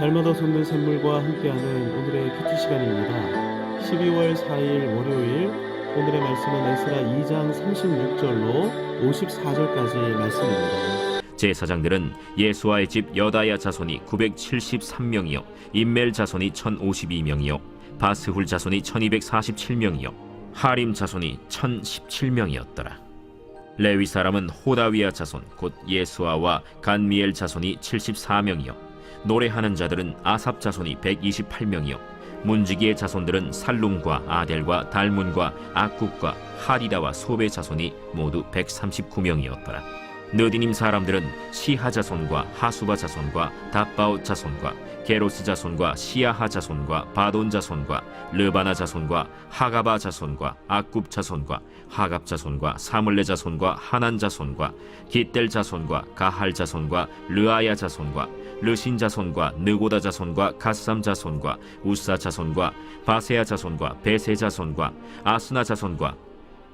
날마다 솟는 샘물과 함께하는 오늘의 큐티 시간입니다. 12월 4일 월요일 오늘의 말씀은 에스라 2장 36절로 54절까지 말씀입니다. 제사장들은 예수와의 집 여다야 자손이 973명이요 임멜 자손이 1052명이요 바스훌 자손이 1247명이요 하림 자손이 1017명이었더라. 레위 사람은 호다위아 자손 곧 예수아와 간미엘 자손이 74명이요 노래하는 자들은 아삽 자손이 128명이요 문지기의 자손들은 살룸과 아델과 달문과 악국과 하리다와 소베 자손이 모두 139명이었더라. 느디님 사람들은 시하 자손과 하수바 자손과 답바옷 자손과 게로스 자손과 시야하 자손과 바돈 자손과 르바나 자손과 하가바 자손과 악굽 자손과 하갑 자손과 사물레 자손과 하난 자손과 깃델 자손과 가할 자손과 르아야 자손과 르신 자손과 느고다 자손과 갓삼 자손과 우사 자손과 바세야 자손과 베세 자손과 아스나 자손과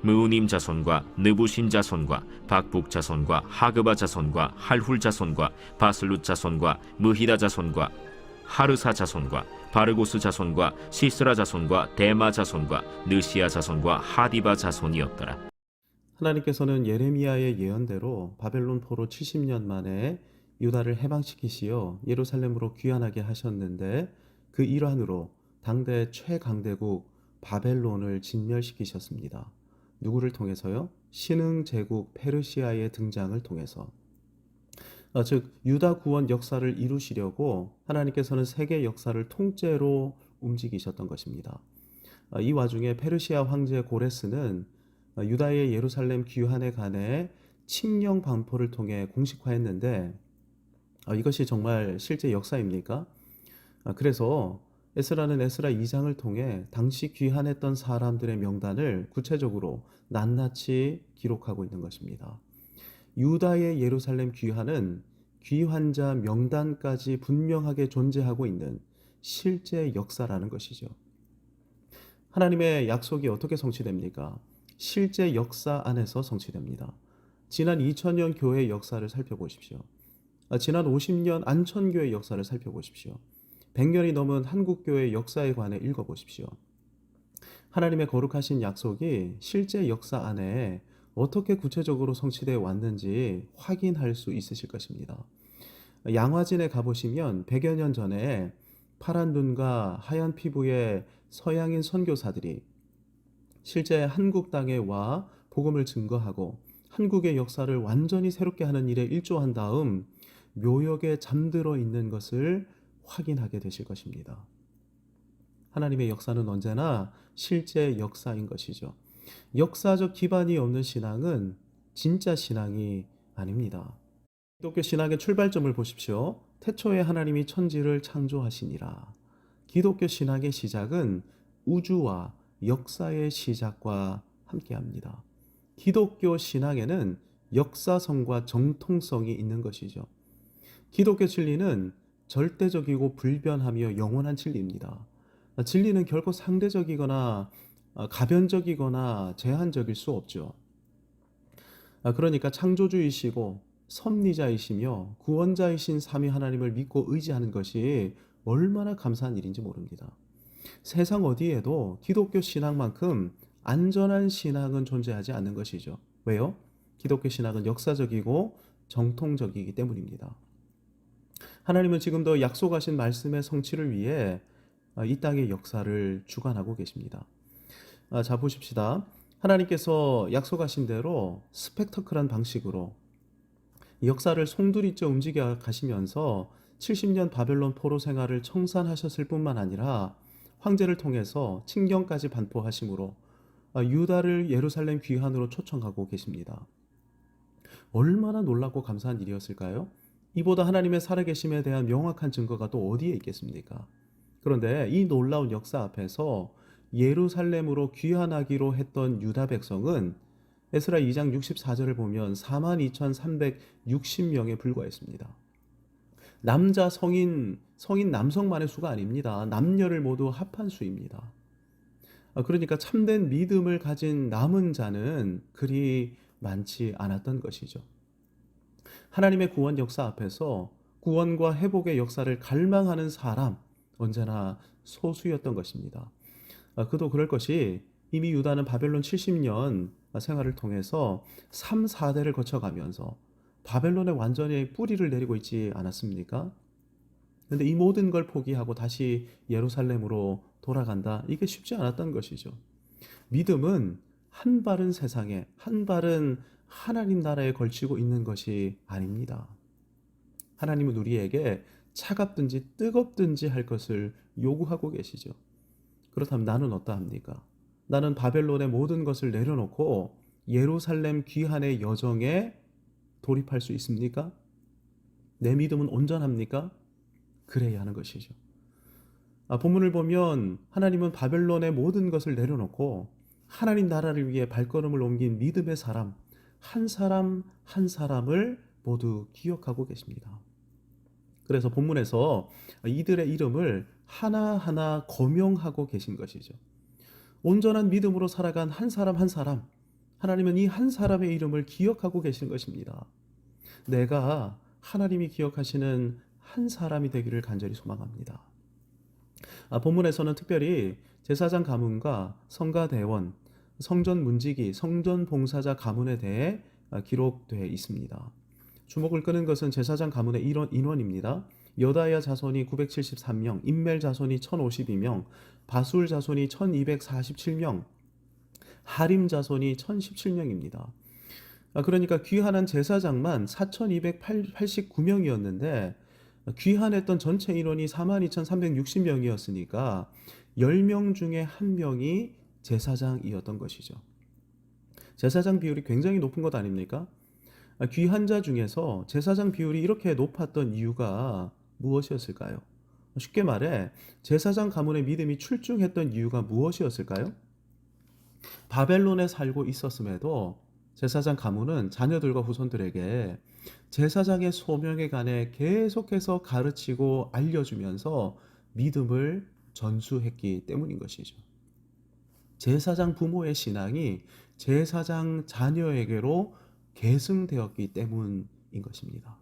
무우님 자손과 느부신 자손과 박북 자손과 하그바 자손과 할훌 자손과 바슬룻 자손과 무히다 자손과 하르사 자손과 바르고스 자손과 시스라 자손과 데마 자손과 느시아 자손과 하디바 자손이었더라. 하나님께서는 예레미야의 예언대로 바벨론 포로 70년 만에 유다를 해방시키시어 예루살렘으로 귀환하게 하셨는데 그 일환으로 당대 최강대국 바벨론을 진멸시키셨습니다. 누구를 통해서요? 신흥 제국 페르시아의 등장을 통해서. 즉 유다 구원 역사를 이루시려고 하나님께서는 세계 역사를 통째로 움직이셨던 것입니다. 이 와중에 페르시아 황제 고레스는 유다의 예루살렘 귀환에 관해 칙령 반포를 통해 공식화했는데 이것이 정말 실제 역사입니까? 그래서 에스라는 에스라 2장을 통해 당시 귀환했던 사람들의 명단을 구체적으로 낱낱이 기록하고 있는 것입니다. 유다의 예루살렘 귀환은 귀환자 명단까지 분명하게 존재하고 있는 실제 역사라는 것이죠. 하나님의 약속이 어떻게 성취됩니까? 실제 역사 안에서 성취됩니다. 지난 2000년 교회 역사를 살펴보십시오. 지난 50년 안천교회 역사를 살펴보십시오. 100년이 넘은 한국교회 역사에 관해 읽어보십시오. 하나님의 거룩하신 약속이 실제 역사 안에 어떻게 구체적으로 성취되어 왔는지 확인할 수 있으실 것입니다. 양화진에 가보시면 100여 년 전에 파란 눈과 하얀 피부의 서양인 선교사들이 실제 한국 땅에 와 복음을 증거하고 한국의 역사를 완전히 새롭게 하는 일에 일조한 다음 묘역에 잠들어 있는 것을 확인하게 되실 것입니다. 하나님의 역사는 언제나 실제 역사인 것이죠. 역사적 기반이 없는 신앙은 진짜 신앙이 아닙니다. 기독교 신학의 출발점을 보십시오. 태초에 하나님이 천지를 창조하시니라. 기독교 신학의 시작은 우주와 역사의 시작과 함께합니다. 기독교 신앙에는 역사성과 정통성이 있는 것이죠. 기독교 진리는 절대적이고 불변하며 영원한 진리입니다. 진리는 결코 상대적이거나 가변적이거나 제한적일 수 없죠. 그러니까 창조주이시고 섭리자이시며 구원자이신 삼위 하나님을 믿고 의지하는 것이 얼마나 감사한 일인지 모릅니다. 세상 어디에도 기독교 신앙만큼 안전한 신앙은 존재하지 않는 것이죠. 왜요? 기독교 신앙은 역사적이고 정통적이기 때문입니다. 하나님은 지금도 약속하신 말씀의 성취를 위해 이 땅의 역사를 주관하고 계십니다. 자, 보십시다. 하나님께서 약속하신 대로 스펙터클한 방식으로 역사를 송두리째 움직여 가시면서 70년 바벨론 포로 생활을 청산하셨을 뿐만 아니라 황제를 통해서 칙령까지 반포하심으로 유다를 예루살렘 귀환으로 초청하고 계십니다. 얼마나 놀랍고 감사한 일이었을까요? 이보다 하나님의 살아계심에 대한 명확한 증거가 또 어디에 있겠습니까? 그런데 이 놀라운 역사 앞에서 예루살렘으로 귀환하기로 했던 유다 백성은 에스라 2장 64절을 보면 42,360명에 불과했습니다. 남자 성인 남성만의 수가 아닙니다. 남녀를 모두 합한 수입니다. 그러니까 참된 믿음을 가진 남은 자는 그리 많지 않았던 것이죠. 하나님의 구원 역사 앞에서 구원과 회복의 역사를 갈망하는 사람, 언제나 소수였던 것입니다. 그도 그럴 것이 이미 유다는 바벨론 70년 생활을 통해서 3, 4대를 거쳐가면서 바벨론에 완전히 뿌리를 내리고 있지 않았습니까? 근데 이 모든 걸 포기하고 다시 예루살렘으로 돌아간다. 이게 쉽지 않았던 것이죠. 믿음은 한 발은 세상에, 한 발은 하나님 나라에 걸치고 있는 것이 아닙니다. 하나님은 우리에게 차갑든지 뜨겁든지 할 것을 요구하고 계시죠. 그렇다면 나는 어떠합니까? 나는 바벨론의 모든 것을 내려놓고 예루살렘 귀환의 여정에 돌입할 수 있습니까? 내 믿음은 온전합니까? 그래야 하는 것이죠. 본문을 보면 하나님은 바벨론의 모든 것을 내려놓고 하나님 나라를 위해 발걸음을 옮긴 믿음의 사람, 한 사람 한 사람을 모두 기억하고 계십니다. 그래서 본문에서 이들의 이름을 하나하나 거명하고 계신 것이죠. 온전한 믿음으로 살아간 한 사람 한 사람, 하나님은 이 한 사람의 이름을 기억하고 계신 것입니다. 내가 하나님이 기억하시는 한 사람이 되기를 간절히 소망합니다. 본문에서는 특별히 제사장 가문과 성가대원, 성전 문지기, 성전 봉사자 가문에 대해 기록되어 있습니다. 주목을 끄는 것은 제사장 가문의 인원입니다. 여다야 자손이 973명, 임멜 자손이 1052명, 바술 자손이 1247명, 하림 자손이 1017명입니다. 그러니까 귀환한 제사장만 4289명이었는데 귀환했던 전체 인원이 42,360명이었으니까 10명 중에 1명이 제사장이었던 것이죠. 제사장 비율이 굉장히 높은 것 아닙니까? 귀환자 중에서 제사장 비율이 이렇게 높았던 이유가 무엇이었을까요? 쉽게 말해 제사장 가문의 믿음이 출중했던 이유가 무엇이었을까요? 바벨론에 살고 있었음에도 제사장 가문은 자녀들과 후손들에게 제사장의 소명에 관해 계속해서 가르치고 알려주면서 믿음을 전수했기 때문인 것이죠. 제사장 부모의 신앙이 제사장 자녀에게로 계승되었기 때문인 것입니다.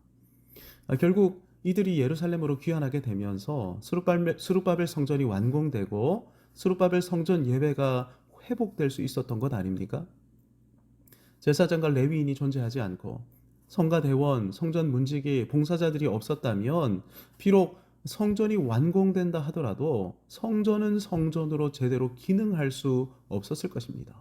결국 이들이 예루살렘으로 귀환하게 되면서 스룹바벨 성전이 완공되고 스룹바벨 성전 예배가 회복될 수 있었던 것 아닙니까? 제사장과 레위인이 존재하지 않고 성가대원, 성전 문지기, 봉사자들이 없었다면 비록 성전이 완공된다 하더라도 성전은 성전으로 제대로 기능할 수 없었을 것입니다.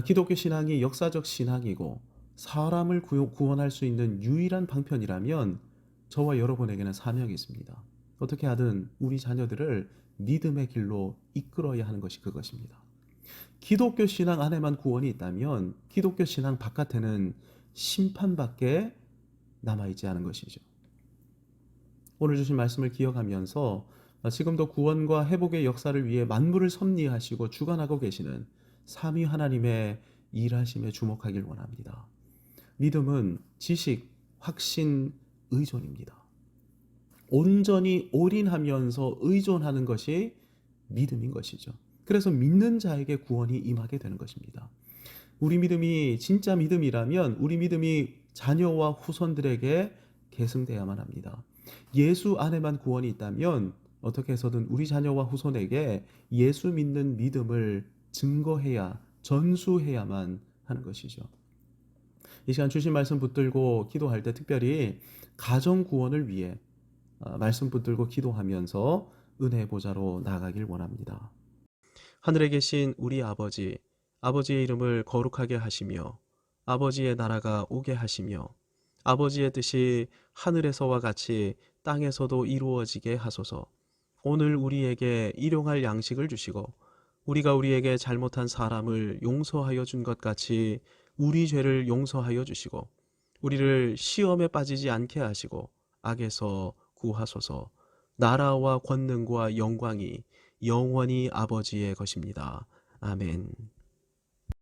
기독교 신앙이 역사적 신앙이고 사람을 구원할 수 있는 유일한 방편이라면 저와 여러분에게는 사명이 있습니다. 어떻게 하든 우리 자녀들을 믿음의 길로 이끌어야 하는 것이 그것입니다. 기독교 신앙 안에만 구원이 있다면 기독교 신앙 바깥에는 심판밖에 남아있지 않은 것이죠. 오늘 주신 말씀을 기억하면서 지금도 구원과 회복의 역사를 위해 만물을 섭리하시고 주관하고 계시는 삼위 하나님의 일하심에 주목하길 원합니다. 믿음은 지식, 확신, 의존입니다. 온전히 올인하면서 의존하는 것이 믿음인 것이죠. 그래서 믿는 자에게 구원이 임하게 되는 것입니다. 우리 믿음이 진짜 믿음이라면 우리 믿음이 자녀와 후손들에게 계승되어야만 합니다. 예수 안에만 구원이 있다면 어떻게 해서든 우리 자녀와 후손에게 예수 믿는 믿음을 증거해야, 전수해야만 하는 것이죠. 이 시간 주신 말씀 붙들고 기도할 때 특별히 가정 구원을 위해 말씀 붙들고 기도하면서 은혜의 보좌로 나아가길 원합니다. 하늘에 계신 우리 아버지, 아버지의 이름을 거룩하게 하시며 아버지의 나라가 오게 하시며 아버지의 뜻이 하늘에서와 같이 땅에서도 이루어지게 하소서. 오늘 우리에게 일용할 양식을 주시고 우리가 우리에게 잘못한 사람을 용서하여 준 것 같이 우리 죄를 용서하여 주시고 우리를 시험에 빠지지 않게 하시고 악에서 구하소서. 나라와 권능과 영광이 영원히 아버지의 것입니다. 아멘.